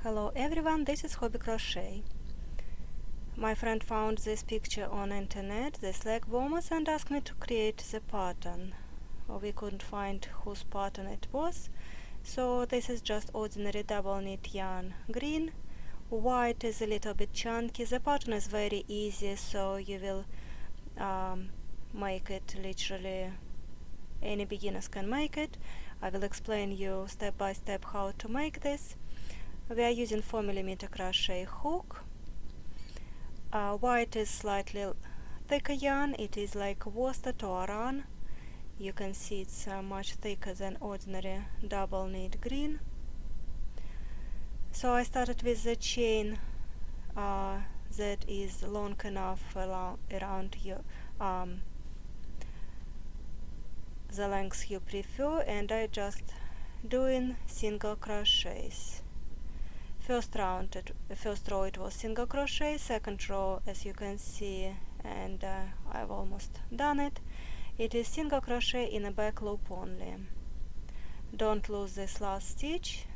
Hello everyone, this is Hobbi Crochet. My friend found this picture on internet, this Legwarmers, and asked me to create the pattern. We couldn't find whose pattern it was, so this is just ordinary double knit yarn. Green, white is a little bit chunky. The pattern is very easy, so you will make it literally any beginners can make it. I will explain you step by step how to make this. We are using 4mm crochet hook. White is slightly thicker yarn. It is like worsted or Aran. You can see it's much thicker than ordinary double knit green. So I started with the chain that is long enough around your the length you prefer, and I just doing single crochets. First row it was single crochet, second row, as you can see, and I've almost done it. It is single crochet in a back loop only. Don't lose this last stitch.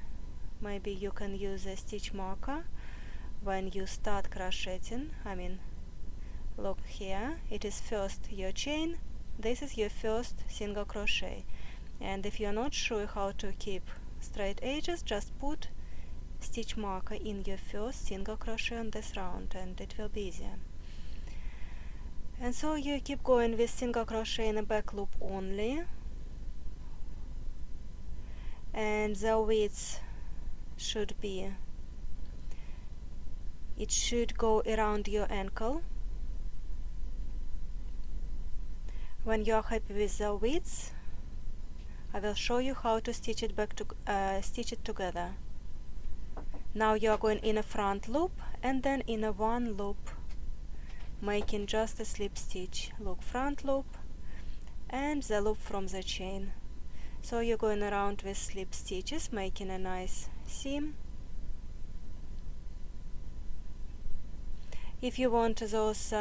Maybe you can use a stitch marker when you start crocheting. Look here, it is first your chain. This is your first single crochet, and if you're not sure how to keep straight edges, just put stitch marker in your first single crochet on this round and it will be easier. And so you keep going with single crochet in a back loop only, and the width should be, it should go around your ankle. When you are happy with the width, I will show you how to stitch it back to stitch it together. Now you are going in a front loop and then in a one loop, making just a slip stitch. Look, front loop and the loop from the chain. So you're going around with slip stitches, making a nice seam. If you want those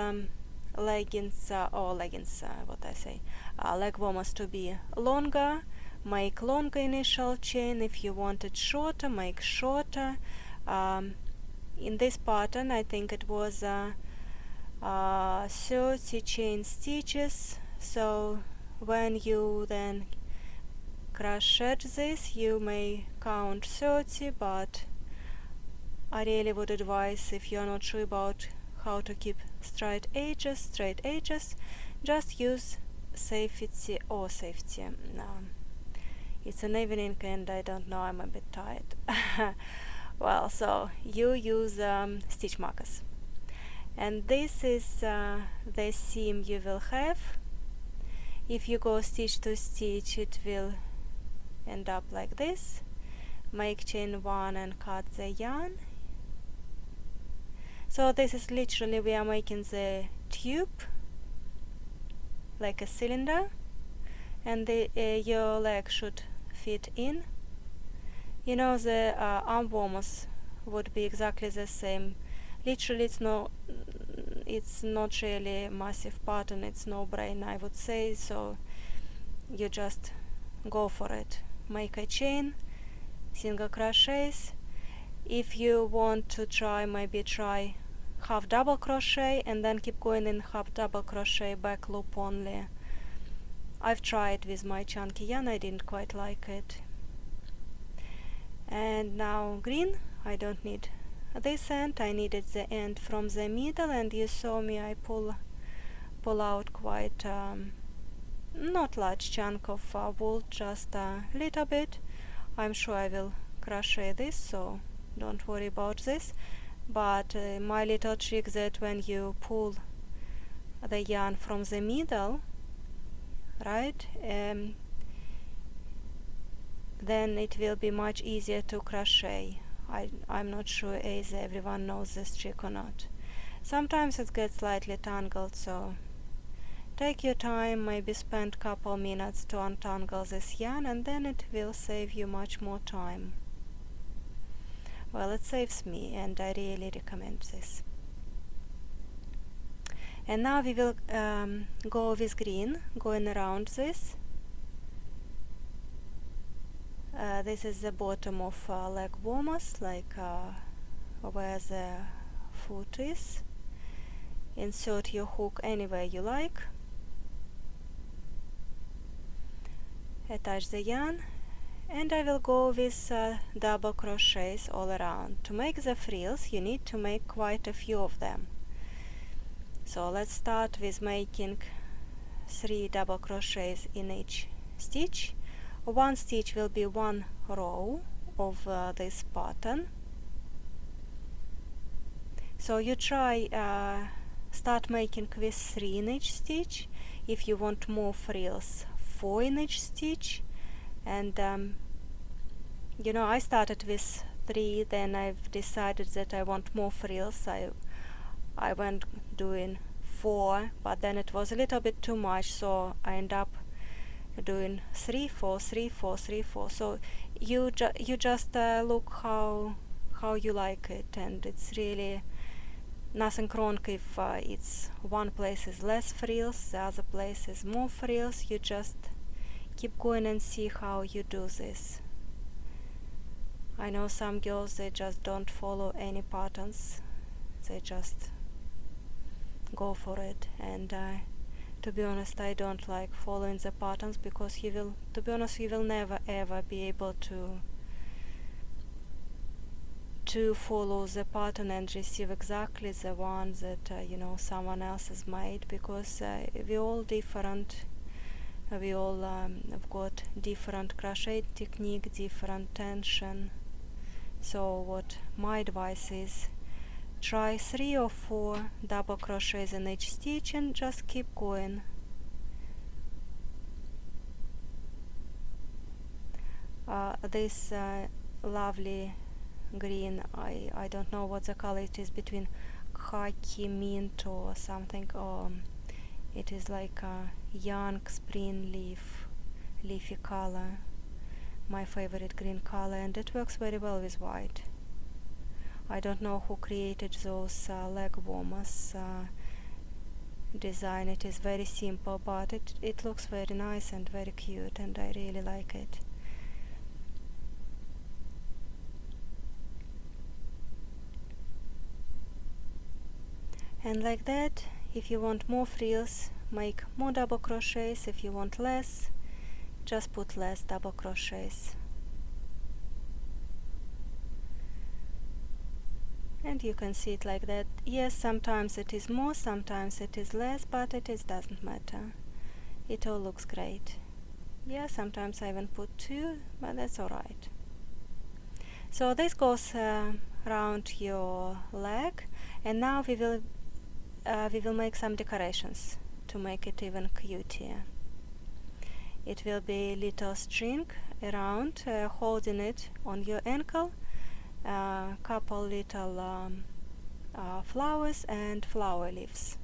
Legwarmers to be longer, make longer initial chain. If you want it shorter, make shorter. In this pattern, I think it was 30 chain stitches. So when you then crochet this, you may count 30, but I really would advise, if you're not sure about how to keep straight edges, just use safety. It's an evening and I don't know, I'm a bit tired. Well, so you use stitch markers, and this is the seam you will have. If you go stitch to stitch, it will end up like this. Make chain 1 and cut the yarn. So this is literally, we are making the tube like a cylinder, and your leg should fit in. You know, the arm warmers would be exactly the same. Literally, it's not really a massive pattern, it's no brainer, I would say. So you just go for it. Make a chain, single crochets. If you want to try, maybe try half double crochet and then keep going in half double crochet back loop only. I've tried with my chunky yarn, I didn't quite like it. And now green, I don't need this end, I needed the end from the middle, and you saw me, I pull out quite not large chunk of wool, just a little bit. I'm sure I will crochet this, so don't worry about this. But my little trick that when you pull the yarn from the middle, right, then it will be much easier to crochet. I'm not sure if everyone knows this trick or not. Sometimes it gets slightly tangled, so take your time, maybe spend couple minutes to untangle this yarn, and then it will save you much more time. Well, it saves me, and I really recommend this. And now we will go with green, going around this. this is the bottom of Legwarmers, like where the foot is. Insert your hook anywhere you like. Attach the yarn, and I will go with double crochets all around. To make the frills you need to make quite a few of them. So let's start with making 3 double crochets in each stitch. One stitch will be one row of this pattern. So you try start making with 3 in each stitch. If you want more frills, 4 in each stitch. And you know, I started with 3, then I've decided that I want more frills. I went doing 4, but then it was a little bit too much, so I end up doing 3, 4, 3, 4, 3, 4. So you just look how you like it, and it's really nothing wrong if it's one place is less frills, the other place is more frills. You just keep going and see how you do this. I know some girls, they just don't follow any patterns, they just go for it, and to be honest, I don't like following the patterns, because you will never ever be able to follow the pattern and receive exactly the one that you know, someone else has made, because we're all different. We all have got different crochet technique, different tension. So what my advice is, try 3 or 4 double crochets in each stitch and just keep going. This lovely green, I don't know what the color it is, between khaki, mint or something, or it is like a young spring leafy color, my favorite green color, and it works very well with white. I don't know who created those Legwarmers design. It is very simple, but it looks very nice and very cute, and I really like it. And like that, if you want more frills, make more double crochets. If you want less, just put less double crochets. And you can see it like that. Yes, sometimes it is more, sometimes it is less, but doesn't matter. It all looks great. Yeah, sometimes I even put 2, but that's alright. So this goes around your leg, and now we will make some decorations to make it even cuter. It will be little string around, holding it on your ankle, couple little flowers and flower leaves.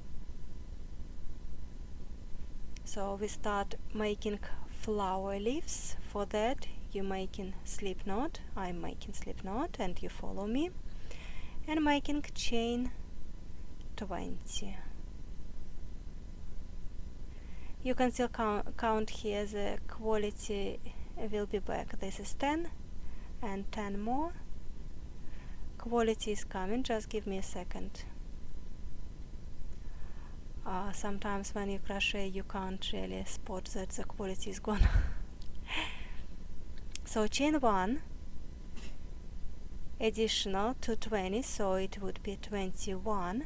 So we start making flower leaves. For that you're making slip knot, I'm making slip knot, and you follow me, and making chain 20. You can still count here, the quality will be back. This is 10 and 10 more. Quality is coming, just give me a second. Sometimes when you crochet you can't really spot that the quality is gone. So chain 1, additional to 20, so it would be 21,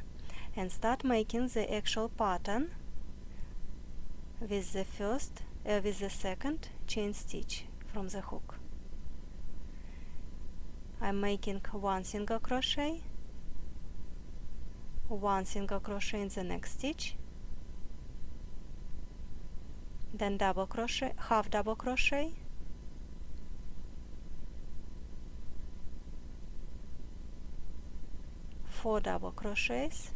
and start making the actual pattern with the second chain stitch from the hook. I'm making 1 single crochet, 1 single crochet in the next stitch, then double crochet, half double crochet, four double crochets,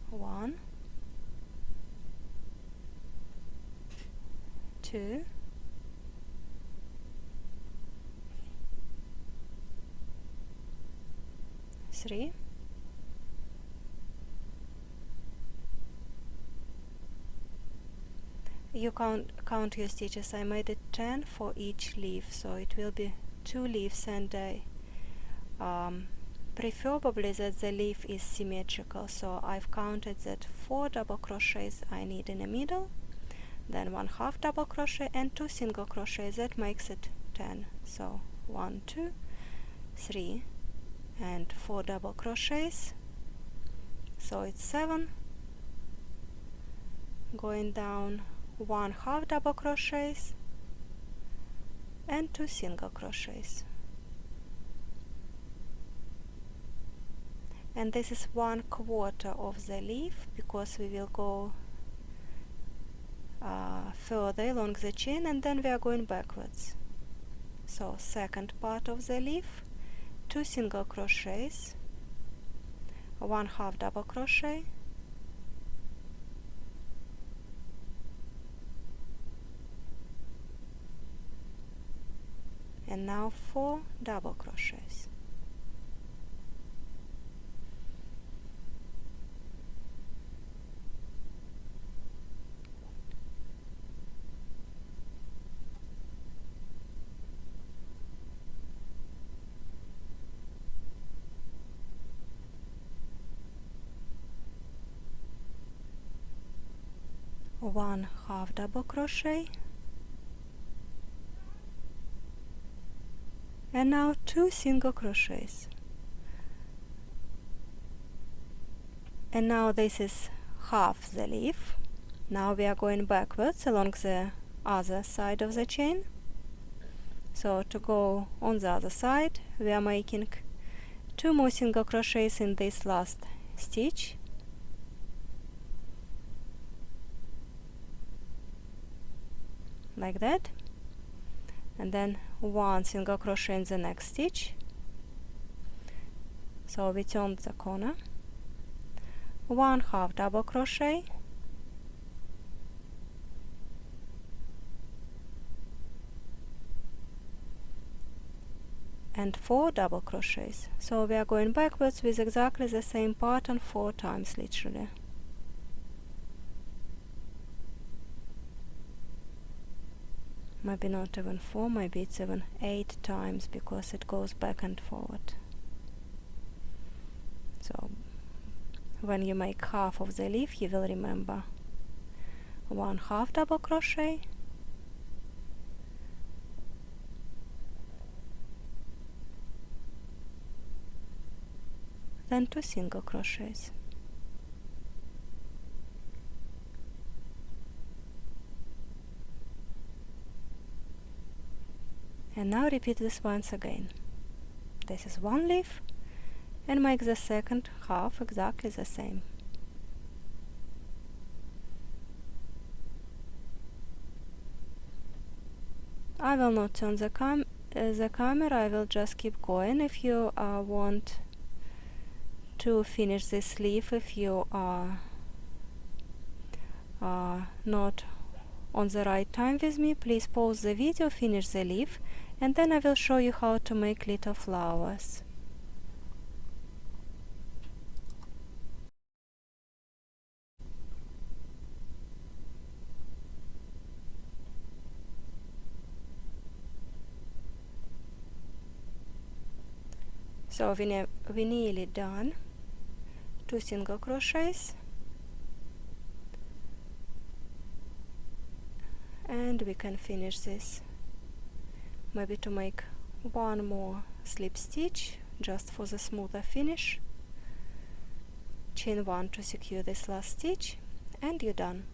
1, 2, 3, 4, you count your stitches. I made it 10 for each leaf, so it will be 2 leaves, and I preferably that the leaf is symmetrical, so I've counted that 4 double crochets I need in the middle, then 1/2 double crochet and 2 single crochets. That makes it 10. So 1, 2, 3 and 4 double crochets, so it's 7. Going down 1/2 double crochets and 2 single crochets. And this is 1/4 of the leaf, because we will go further along the chain and then we are going backwards. So second part of the leaf, 2 single crochets, 1/2 double crochet, and now 4 double crochets. One half double crochet, and now 2 single crochets. And now this is half the leaf. Now we are going backwards along the other side of the chain. So to go on the other side, we are making 2 more single crochets in this last stitch, like that, and then 1 single crochet in the next stitch. So we turn the corner, 1/2 double crochet, and 4 double crochets. So we are going backwards with exactly the same pattern 4 times literally. Maybe not even 4, maybe it's even 8 times, because it goes back and forward. So when you make half of the leaf, you will remember 1/2 double crochet, then 2 single crochets. And now repeat this once again. This is 1 leaf, and make the second half exactly the same. I will not turn the camera, I will just keep going. If you want to finish this leaf, if you are not on the right time with me, please pause the video, finish the leaf, and then I will show you how to make little flowers. So we're nearly done. 2 single crochets, and we can finish this. Maybe to make 1 more slip stitch just for the smoother finish. Chain 1 to secure this last stitch, and you're done.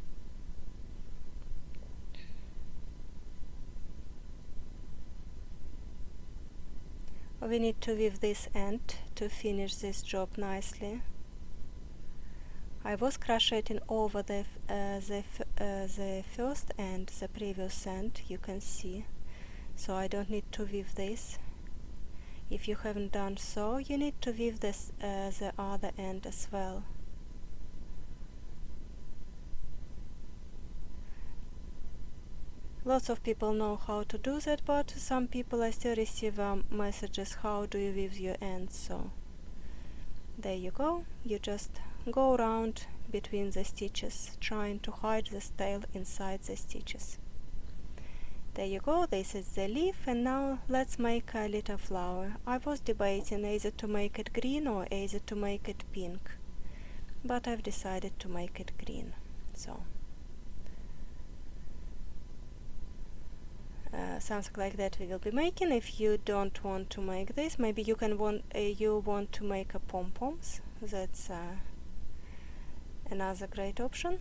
We need to weave this end to finish this job nicely. I was crocheting over the first and the previous end, you can see, so I don't need to weave this. If you haven't done so, you need to weave this the other end as well. Lots of people know how to do that, but some people I still receive messages, how do you weave your ends? So there you go, you just go around between the stitches, trying to hide the tail inside the stitches. There you go, this is the leaf, and now let's make a little flower. I was debating either to make it green or either to make it pink, but I've decided to make it green. So something like that we will be making. If you don't want to make this, maybe you want to make a pom-poms. That's another great option.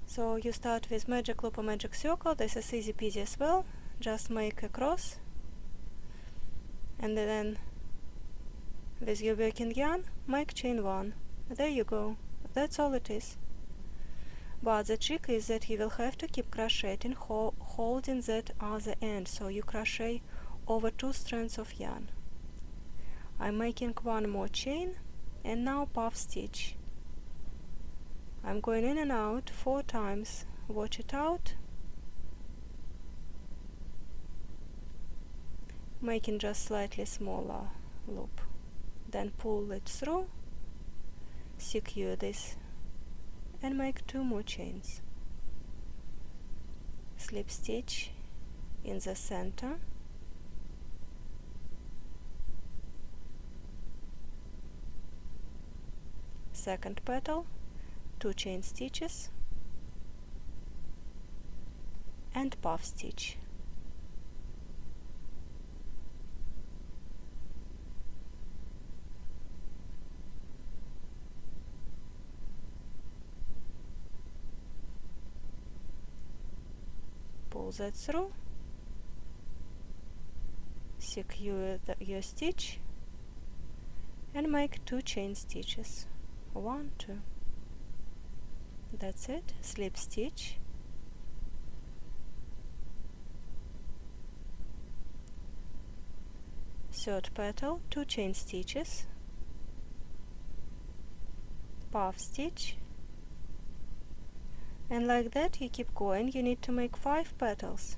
So you start with magic loop or magic circle. This is easy peasy as well. Just make a cross, and then with your working yarn make chain 1. There you go. That's all it is. But the trick is that you will have to keep crocheting, holding that other end, so you crochet over 2 strands of yarn. I'm making 1 more chain, and now puff stitch. I'm going in and out 4 times. Watch it out. Making just slightly smaller loop. Then pull it through, secure this, and make 2 more chains. Slip stitch in the center, second petal, 2 chain stitches, and puff stitch. Pull that through, secure your stitch, and make 2 chain stitches. 1, 2. That's it. Slip stitch, third petal, 2 chain stitches, puff stitch, and like that you keep going. You need to make 5 petals.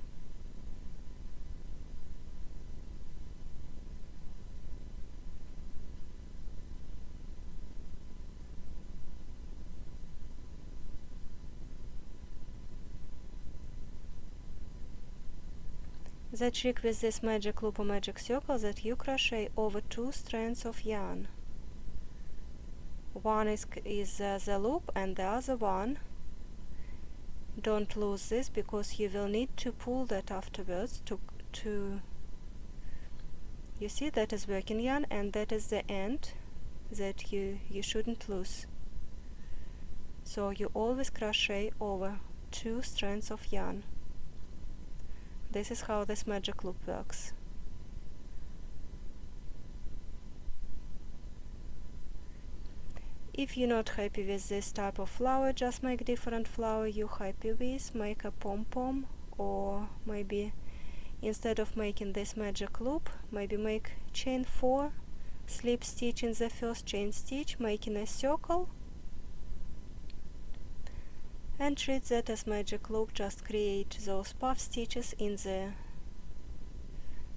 The trick with this magic loop or magic circle that you crochet over 2 strands of yarn. One is the loop, and the other one, don't lose this, because you will need to pull that afterwards to you see, that is working yarn, and that is the end that you shouldn't lose. So you always crochet over 2 strands of yarn. This is how this magic loop works. If you're not happy with this type of flower, just make different flower you're happy with. Make a pom-pom, or maybe instead of making this magic loop, maybe make chain 4, slip stitch in the first chain stitch, making a circle, and treat that as magic loop. Just create those puff stitches in the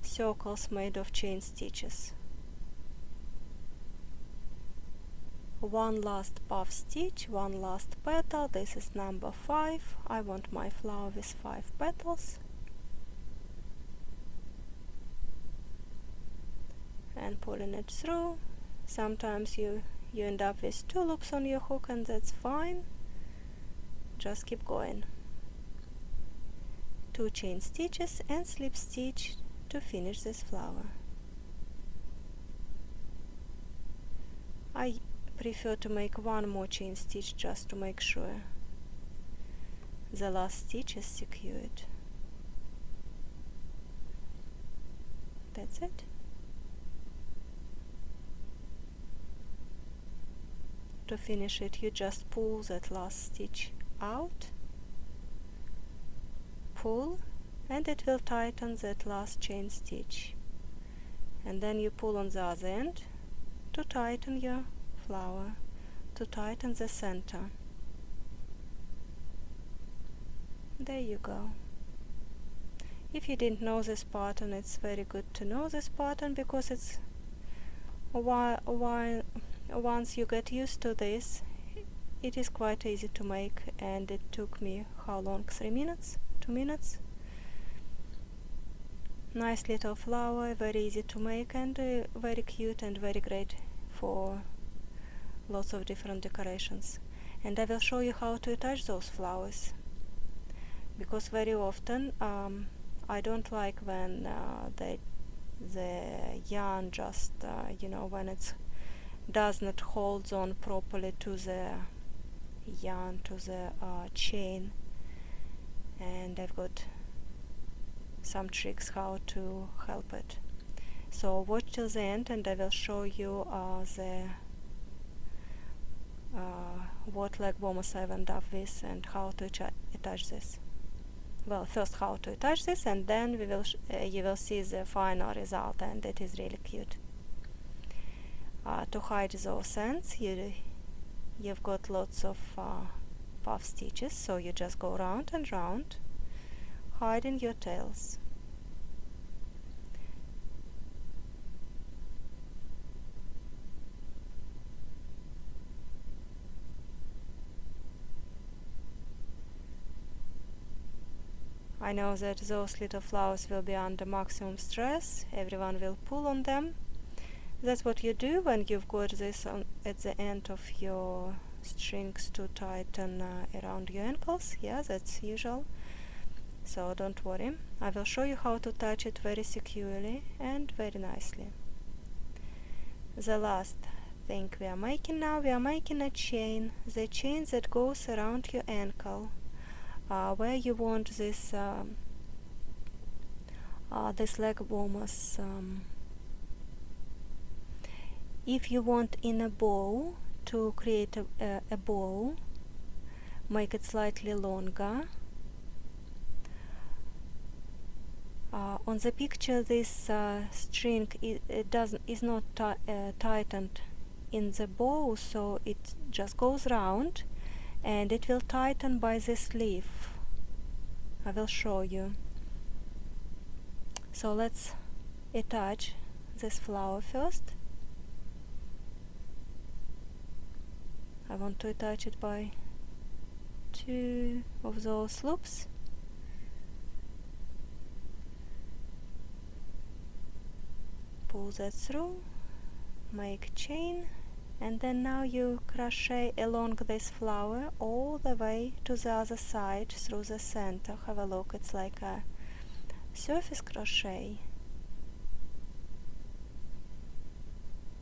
circles made of chain stitches. 1 last puff stitch, 1 last petal. This is number 5. I want my flower with 5 petals. And pulling it through. Sometimes you end up with 2 loops on your hook, and that's fine. Just keep going. 2 chain stitches and slip stitch to finish this flower. I prefer to make 1 more chain stitch just to make sure the last stitch is secured. That's it. To finish it, you just pull that last stitch out, pull, and it will tighten that last chain stitch, and then you pull on the other end to tighten your flower, to tighten the center. There you go. If you didn't know this pattern, it's very good to know this pattern, because it's once you get used to this, it is quite easy to make, and it took me how long? 3 minutes? 2 minutes? Nice little flower, very easy to make, and very cute and very great for lots of different decorations. And I will show you how to attach those flowers, because very often I don't like when the yarn just when it does not hold on properly to the yarn, to the chain, and I've got some tricks how to help it. So watch till the end, and I will show you what Legwarmers I've ended up with and how to attach this. Well, first how to attach this, and then you will see the final result, and it is really cute. To hide those ends, you've got lots of puff stitches, so you just go round and round, hiding your tails. I know that those little flowers will be under maximum stress, everyone will pull on them. That's what you do when you've got this at the end of your strings to tighten around your ankles. Yeah, that's usual, so don't worry. I will show you how to attach it very securely and very nicely. The last thing we are making now, we are making a chain, the chain that goes around your ankle. Where you want this Legwarmers, if you want in a bow, to create a bow, make it slightly longer. On the picture, this string is not tightened in the bow, so it just goes round, and it will tighten by this leaf. I will show you. So let's attach this flower first. I want to attach it by 2 of those loops. Pull that through, make chain, and then now you crochet along this flower all the way to the other side through the center. Have a look, it's like a surface crochet.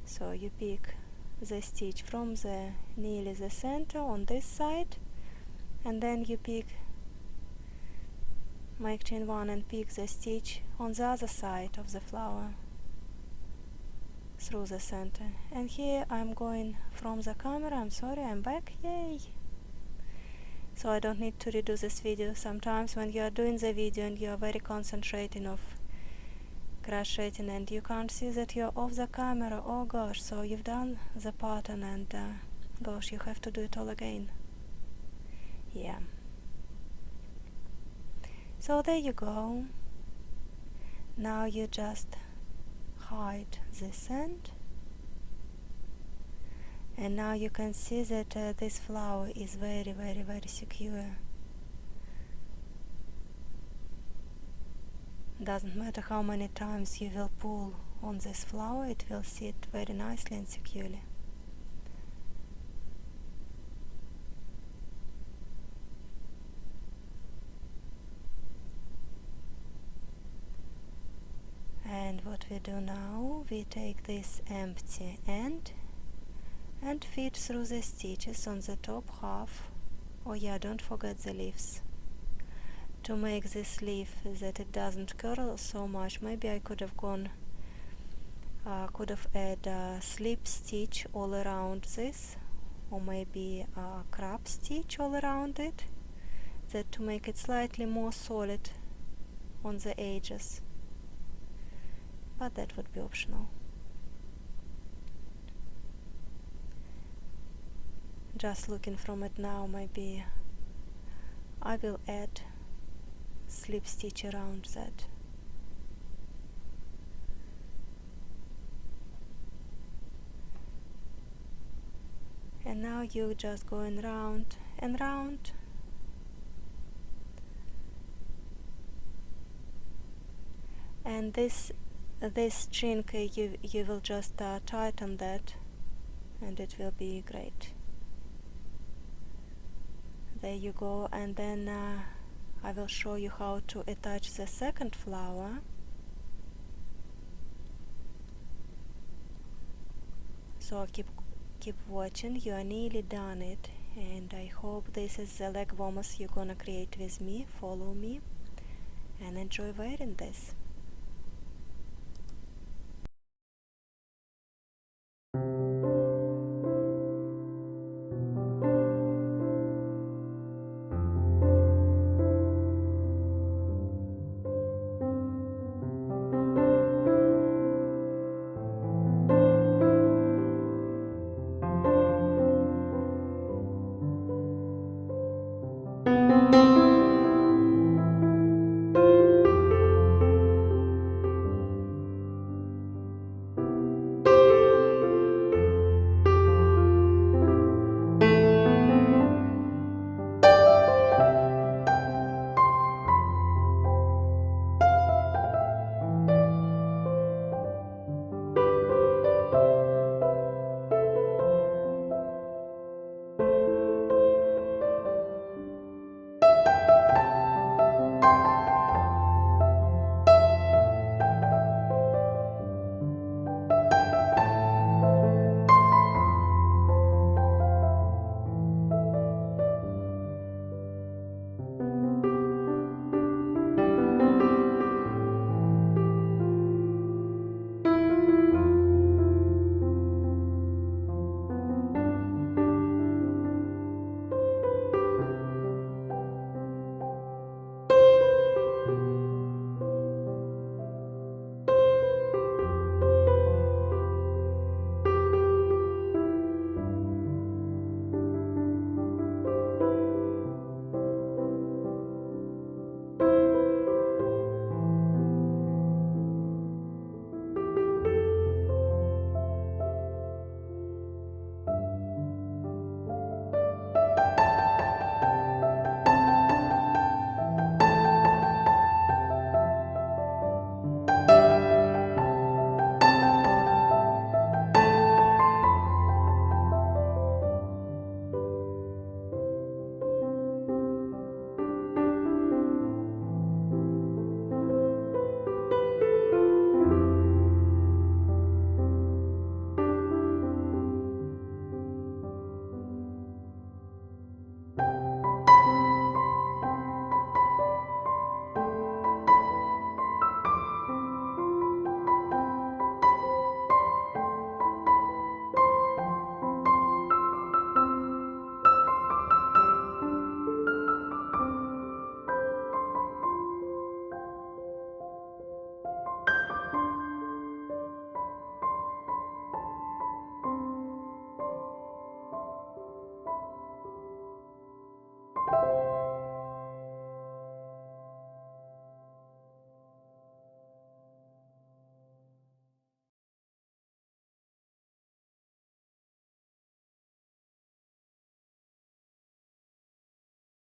So you pick the stitch from the nearly the center on this side, and then you make chain 1 and pick the stitch on the other side of the flower through the center. And here I'm going from the camera, I'm sorry, I'm back, yay! So I don't need to redo this video. Sometimes when you are doing the video and you are very concentrating of crocheting and you can't see that you're off the camera, oh gosh, so you've done the pattern and gosh, you have to do it all again. Yeah. So there you go. Now you just hide this end, and now you can see that this flower is very, very, very secure. Doesn't matter how many times you will pull on this flower, it will sit very nicely and securely. And what we do now, we take this empty end and feed through the stitches on the top half. Oh yeah, don't forget the leaves. To make this leaf that it doesn't curl so much, maybe I could have added a slip stitch all around this, or maybe a crab stitch all around it, that to make it slightly more solid on the edges. But that would be optional. Just looking from it now, maybe I will add slip stitch around that. And now you're just going round and round. And this chink, you will just tighten that, and it will be great. There you go. And then I will show you how to attach the second flower. So keep watching. You are nearly done it, and I hope this is the Legwarmers you're gonna create with me. Follow me and enjoy wearing this.